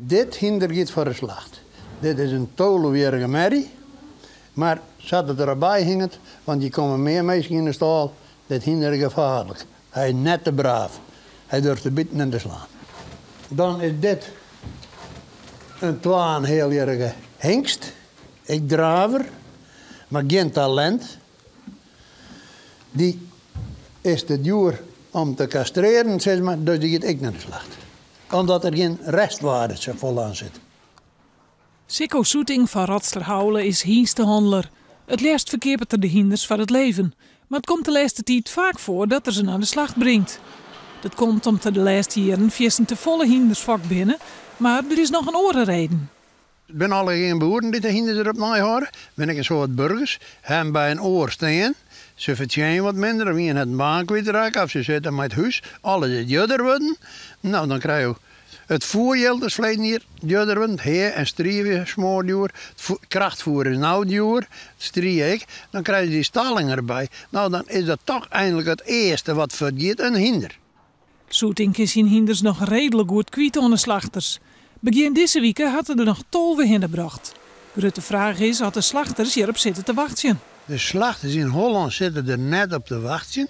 Dit hinder gaat voor de slacht. Dit is een tolenwerige merrie. Maar zat het erbij hingend, want die komen meer mensen in de stal. Dit hinder is gevaarlijk. Hij is net te braaf. Hij durft te bitten en te slaan. Dan is dit een 2,5-jarige hengst. Ik draver, maar geen talent. Die is te duur om te castreren, zeg maar, dus die gaat ik naar de slacht. Omdat er geen restwaarde zo vol aan zit. Sikko Soeting van Radslerhouwelen is hienstehandelaar. Het leerst verkeerd er de hinders van het leven. Maar het komt de laatste tijd vaak voor dat er ze naar de slacht brengt. Dat komt omdat de laatste jaren vissen te volle hindersvak binnen. Maar er is nog een andere reden. Het zijn alle geen boeren die de hinders erop nahouden. Ben ik een soort burgers. Hebben bij een oor staan. Ze verdienen wat minder. Wie het baan kwijtraken. Of ze zitten met het huis. Alles is judder worden. Nou, dan krijg je het voergeld is verleden hier. Judder worden. Heer en strieven smoorduur. Krachtvoer is nou duur. Strie ik. Dan krijg je die stalling erbij. Nou, dan is dat toch eindelijk het eerste wat verdient een hinder. Soeting is zijn hinders nog redelijk goed kwijt aan de slachters. Begin deze week hadden er nog 12 hinderbracht. Grote vraag is, had de slachters hierop zitten te wachten? De slachters in Holland zitten er net op te wachten.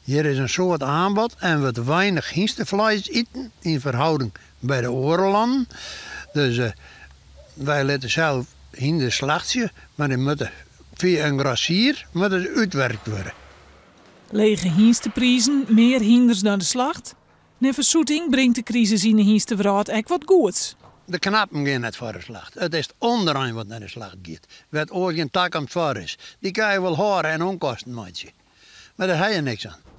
Hier is een soort aanbod en wat weinig hinstenvlees eten in verhouding bij de oorlanden. Dus wij laten zelf hinder slachten, maar die moeten via een grassier uitgewerkt worden. Lege hienstenprijzen, meer hinders naar de slacht? Neven Soeting brengt de crisis in de hienstenvraat echt wat goeds. De knappen gaan net voor de slacht. Het is onderaan wat naar de slacht gaat. Wat ooit geen tak aan het voor is. Die kan je wel horen en onkosten maken. Maar daar heb je niks aan.